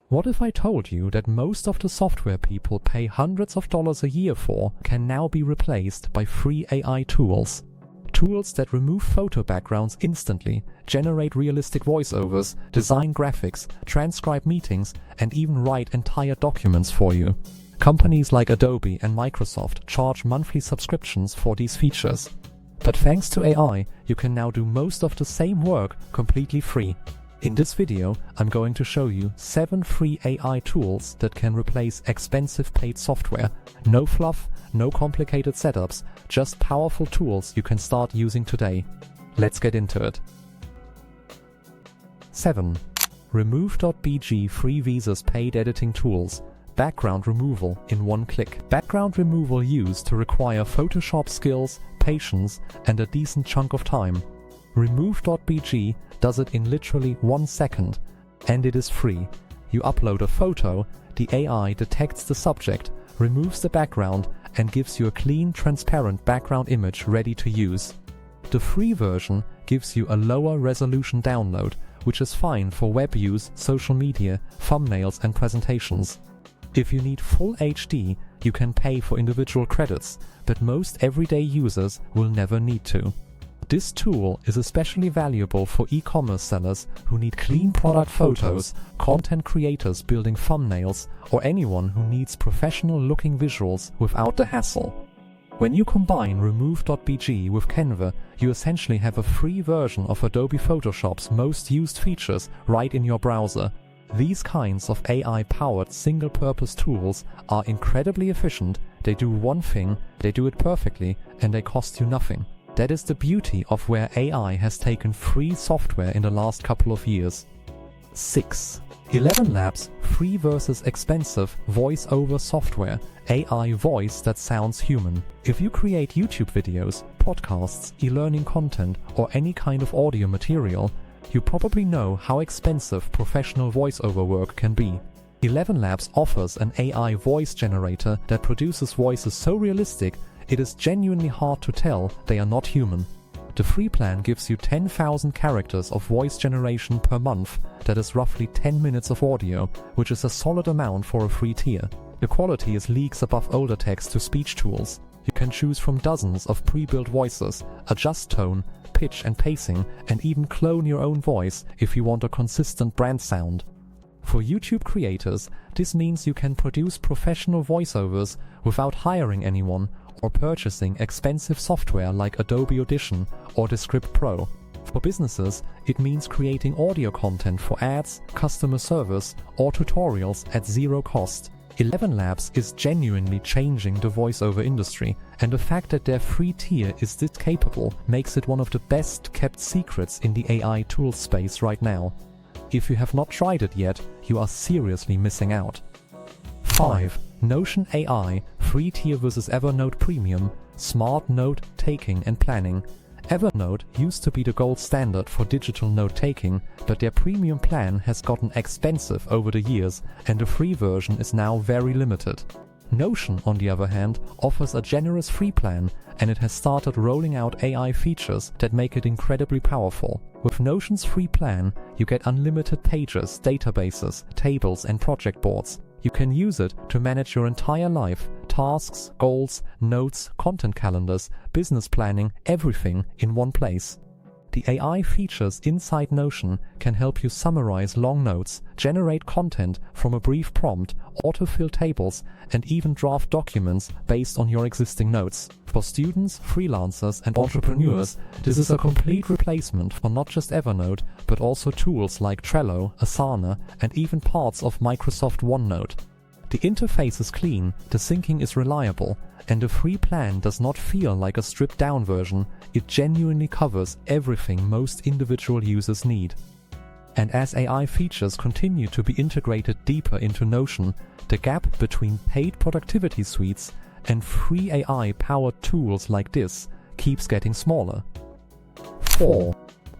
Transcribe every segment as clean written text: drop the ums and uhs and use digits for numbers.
What if I told you that most of the software people pay hundreds of dollars a year for can now be replaced by free AI tools? Tools that remove photo backgrounds instantly, generate realistic voiceovers, design graphics, transcribe meetings, and even write entire documents for you. Companies like Adobe and Microsoft charge monthly subscriptions for these features. But thanks to AI, you can now do most of the same work completely free. In this video, I'm going to show you 7 free AI tools that can replace expensive paid software. No fluff, no complicated setups, just powerful tools you can start using today. Let's get into it. 7. Remove.bg free visas paid editing tools. Background removal in one click. Background removal used to require Photoshop skills, patience, and a decent chunk of time. Remove.bg does it in literally 1 second, and it is free. You upload a photo, the AI detects the subject, removes the background, and gives you a clean, transparent background image ready to use. The free version gives you a lower resolution download, which is fine for web use, social media, thumbnails, and presentations. If you need full HD, you can pay for individual credits, but most everyday users will never need to. This tool is especially valuable for e-commerce sellers who need clean product photos, content creators building thumbnails, or anyone who needs professional-looking visuals without the hassle. When you combine Remove.bg with Canva, you essentially have a free version of Adobe Photoshop's most used features right in your browser. These kinds of AI-powered single-purpose tools are incredibly efficient, they do one thing, they do it perfectly, and they cost you nothing. That is the beauty of where AI has taken free software in the last couple of years. 6. 11 Labs free versus expensive voice-over software, AI voice that sounds human. If you create YouTube videos, podcasts, e-learning content, or any kind of audio material, you probably know how expensive professional voiceover work can be. 11 Labs offers an AI voice generator that produces voices so realistic it is genuinely hard to tell they are not human. The free plan gives you 10,000 characters of voice generation per month, that is roughly 10 minutes of audio, which is a solid amount for a free tier. The quality is leagues above older text-to-speech tools. You can choose from dozens of pre-built voices, adjust tone, pitch and pacing, and even clone your own voice if you want a consistent brand sound. For YouTube creators, this means you can produce professional voiceovers without hiring anyone or purchasing expensive software like Adobe Audition or Descript Pro. For businesses, it means creating audio content for ads, customer service, or tutorials at zero cost. 11 Labs is genuinely changing the voiceover industry, and the fact that their free tier is this capable makes it one of the best kept secrets in the AI tool space right now. If you have not tried it yet, you are seriously missing out. 5. Notion AI free tier versus Evernote Premium, smart note taking and planning. Evernote used to be the gold standard for digital note-taking, but their premium plan has gotten expensive over the years, and the free version is now very limited. Notion, on the other hand, offers a generous free plan, and it has started rolling out AI features that make it incredibly powerful. With Notion's free plan, you get unlimited pages, databases, tables, and project boards. You can use it to manage your entire life, tasks, goals, notes, content calendars, business planning, everything in one place. The AI features inside Notion can help you summarize long notes, generate content from a brief prompt, autofill tables, and even draft documents based on your existing notes. For students, freelancers, and entrepreneurs, this is a complete replacement for not just Evernote, but also tools like Trello, Asana, and even parts of Microsoft OneNote. The interface is clean, the syncing is reliable, and the free plan does not feel like a stripped-down version. It genuinely covers everything most individual users need. And as AI features continue to be integrated deeper into Notion, the gap between paid productivity suites and free AI-powered tools like this keeps getting smaller. 4.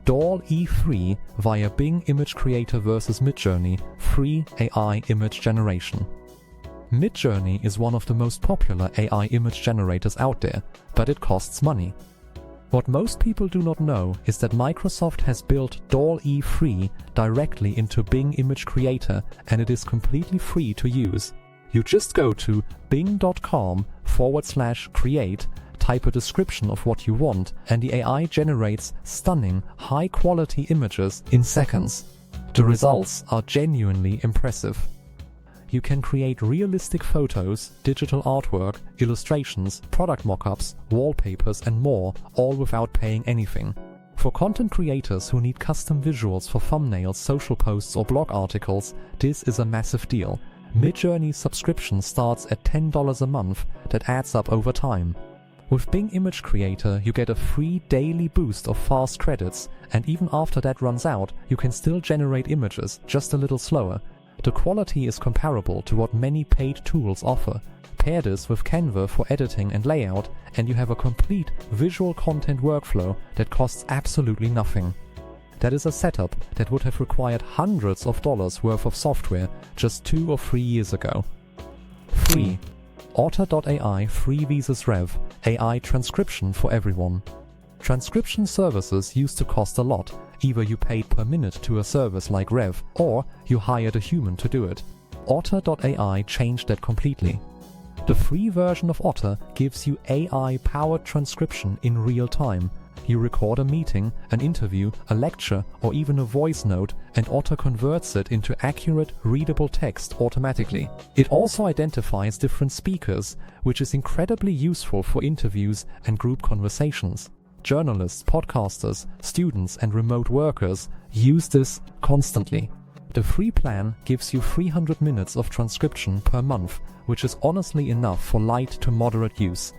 DALL E3 via Bing Image Creator versus Midjourney free AI image generation. Midjourney is one of the most popular AI image generators out there, but it costs money. What most people do not know is that Microsoft has built DALL-E Free directly into Bing Image Creator, and it is completely free to use. You just go to bing.com/create, type a description of what you want, and the AI generates stunning, high-quality images in seconds. The results are genuinely impressive. You can create realistic photos, digital artwork, illustrations, product mockups, wallpapers, and more, all without paying anything. For content creators who need custom visuals for thumbnails, social posts, or blog articles, this is a massive deal. Midjourney's subscription starts at $10 a month that adds up over time. With Bing Image Creator, you get a free daily boost of fast credits, and even after that runs out, you can still generate images, just a little slower. The quality is comparable to what many paid tools offer. Pair this with Canva for editing and layout, and you have a complete visual content workflow that costs absolutely nothing. That is a setup that would have required hundreds of dollars worth of software just 2 or 3 years ago. Free. Otter.ai Free Visas Rev, AI transcription for everyone. Transcription services used to cost a lot. Either you paid per minute to a service like Rev, or you hired a human to do it. Otter.ai changed that completely. The free version of Otter gives you AI-powered transcription in real time. You record a meeting, an interview, a lecture, or even a voice note, and Otter converts it into accurate, readable text automatically. It also identifies different speakers, which is incredibly useful for interviews and group conversations. Journalists, podcasters, students, and remote workers use this constantly. The free plan gives you 300 minutes of transcription per month, which is honestly enough for light to moderate use.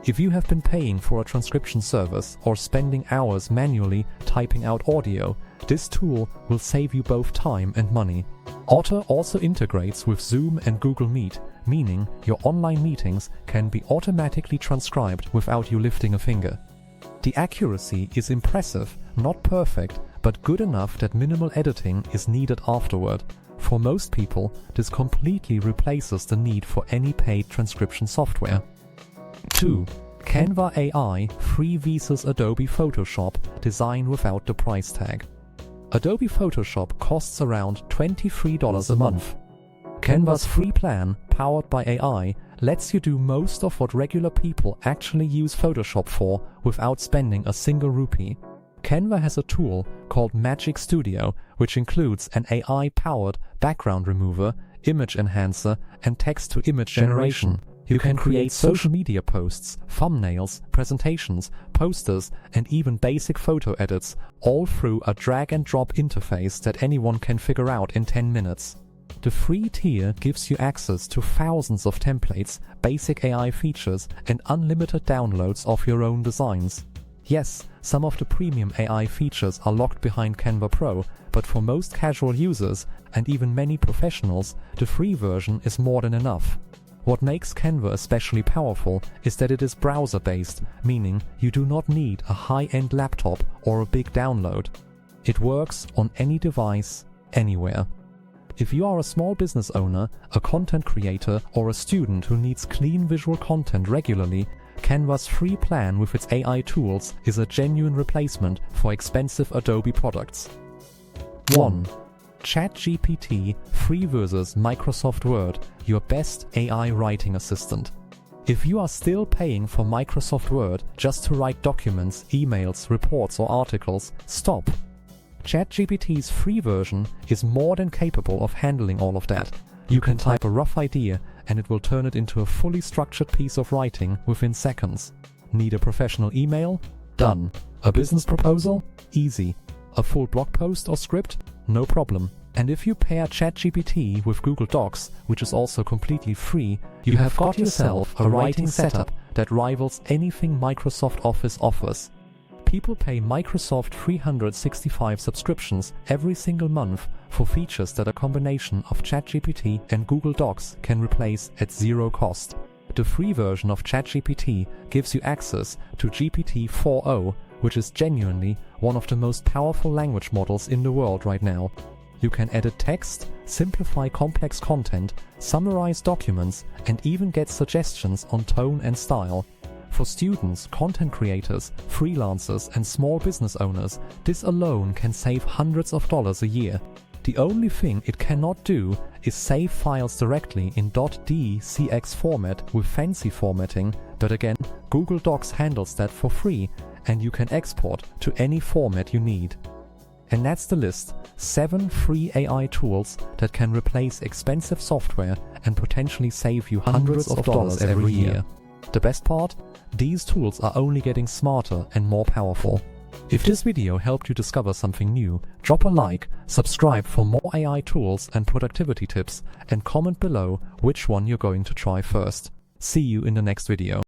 If you have been paying for a transcription service or spending hours manually typing out audio, this tool will save you both time and money. Otter also integrates with Zoom and Google Meet, meaning your online meetings can be automatically transcribed without you lifting a finger. The accuracy is impressive, not perfect, but good enough that minimal editing is needed afterward. For most people, this completely replaces the need for any paid transcription software. 2. Canva AI Free Visas Adobe Photoshop Design without the price tag. Adobe Photoshop costs around $23 a month. Canva's free plan, powered by AI, lets you do most of what regular people actually use Photoshop for without spending a single rupee. Canva has a tool called Magic Studio, which includes an AI-powered background remover, image enhancer, and text-to-image generation. You can create social media posts, thumbnails, presentations, posters, and even basic photo edits, all through a drag-and-drop interface that anyone can figure out in 10 minutes. The free tier gives you access to thousands of templates, basic AI features, and unlimited downloads of your own designs. Yes, some of the premium AI features are locked behind Canva Pro, but for most casual users, and even many professionals, the free version is more than enough. What makes Canva especially powerful is that it is browser-based, meaning you do not need a high-end laptop or a big download. It works on any device, anywhere. If you are a small business owner, a content creator, or a student who needs clean visual content regularly, Canva's free plan with its AI tools is a genuine replacement for expensive Adobe products. 1. ChatGPT Free versus Microsoft Word, your best AI writing assistant. If you are still paying for Microsoft Word just to write documents, emails, reports, or articles, stop. ChatGPT's free version is more than capable of handling all of that. You can type a rough idea and it will turn it into a fully structured piece of writing within seconds. Need a professional email? Done. A business proposal? Easy. A full blog post or script? No problem. And if you pair ChatGPT with Google Docs, which is also completely free, you have got yourself a writing setup that rivals anything Microsoft Office offers. People pay Microsoft 365 subscriptions every single month for features that a combination of ChatGPT and Google Docs can replace at zero cost. The free version of ChatGPT gives you access to GPT 4o, which is genuinely one of the most powerful language models in the world right now. You can edit text, simplify complex content, summarize documents, and even get suggestions on tone and style. For students, content creators, freelancers, and small business owners, this alone can save hundreds of dollars a year. The only thing it cannot do is save files directly in .dcx format with fancy formatting, but again, Google Docs handles that for free, and you can export to any format you need. And that's the list: 7 free AI tools that can replace expensive software and potentially save you hundreds of dollars every year. The best part? These tools are only getting smarter and more powerful. If this video helped you discover something new, drop a like, subscribe for more AI tools and productivity tips, and comment below which one you're going to try first. See you in the next video.